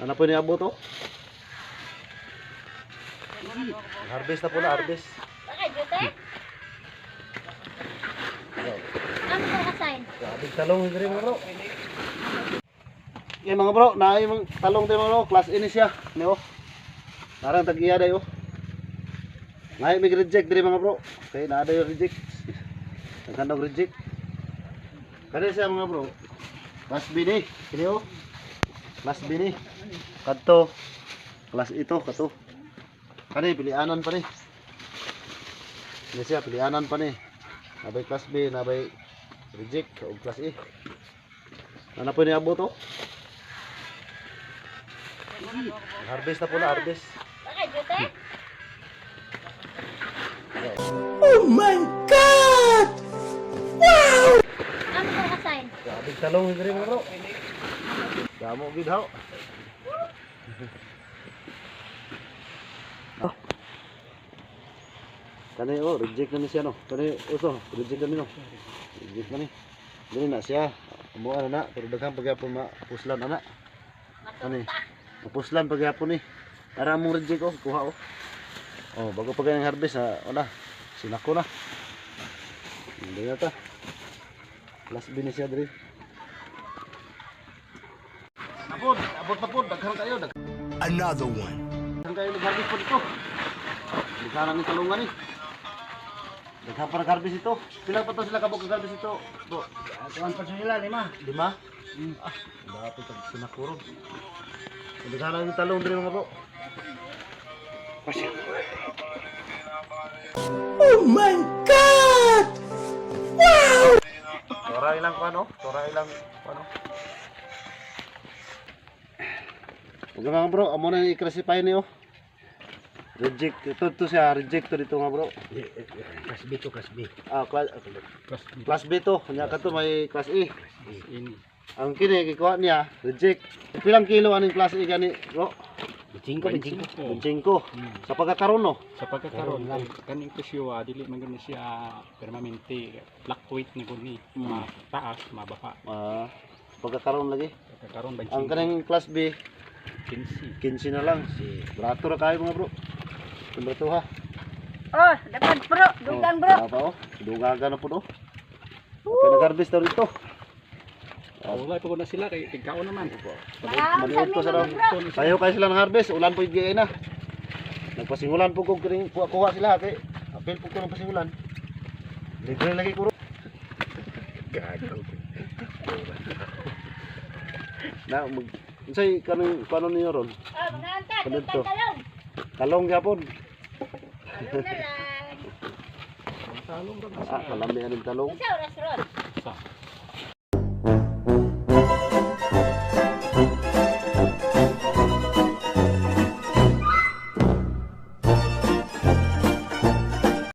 Ano po niabot to? Harvest na po na, harvest. Bakit, Jute? Ano po kasain? Grabe talong din mga bro. Yeah, mga bro, naay mga talong din mga bro, class A ni siya. Niyo. Narang tag-iya dayo. Ngay mig reject din mga bro. Okay, naa dayo reject. Nagkandog reject. Kani siya mga bro. Class B ni, kiniyo. Class B ni. Kadto. Class ito, kato. Kani pilianan pa ni. Ini siya pilianan pa ni. Nabay class B, nabay reject o class A. Ano po niabot to? Harvest na po na, harvest. Bakit, Jute? Oh my God! Wow! Ano po kasain? Grabe talong din mga bro. Damo gid haw. Kani oh, reject na ni siya no. Kani uso, reject na ni no. Reject na ni. Dili na siya. Amo na, pero daghang pagyapon mapuslan ana. Kani. Mapuslan pagyapon ni. Ara mong reject oh, kuha oh. Oh, bago pa kayang harvest wala. Sinako na. Hindi na ta. Plus B ni siya diri. Abot na po, daghan kayo, Another one. daghan kayo nag-harvest po dito. Daghan ni talungan ni. Daghan pa nag-harvest ito. Pila pa to sila kabog nag-harvest ito? Bro, Tuan pa sila, 5. 5? Ah, dapat tag sinakuron. Daghan ni talong diri mga bro. Oh my God! Wow! Tora ilang ano? Tora ilang ano? Huwag mga bro, amo na i-classify niyo. Reject, ito siya, reject to dito mga bro. Class B to class B. Ah, Class B. class B to, kanya ka to may class A. Ini. Ang kini gikuha niya, reject. Pilang kilo aning class A gani, bro? 25. 25. Sa pagkakaroon no. Sa pagkakaroon lang kaning presyo dili man gani siya permanente fluctuate ni guni mataas mababa Ah, pagkakaroon lagi. pagkakaroon Ang kanang class B 15. 15 na lang. Si brato ra kayo mga bro. Brato ha. Oh, dapat bro. Dugang bro. Apa oh? Dugaga na po no. Okay, nag-harvest daw dito. Wala pa ko na sila kay tigkaon naman. Maliit ko sa daw. Sayo kayo sila ng harvest, ulan po yung na. Nagpasingulan po ko kiring kuha sila kay apel po ko ng pasingulan. Libre lagi ko. Gagaw. Na mag unsay kanang paano niyo ron? Oh, nanta. Kanito. Dugang talong. Talong gyapon. Talong na lang. Talong ra Ah, kalami aning talong. Isa oras ron. sa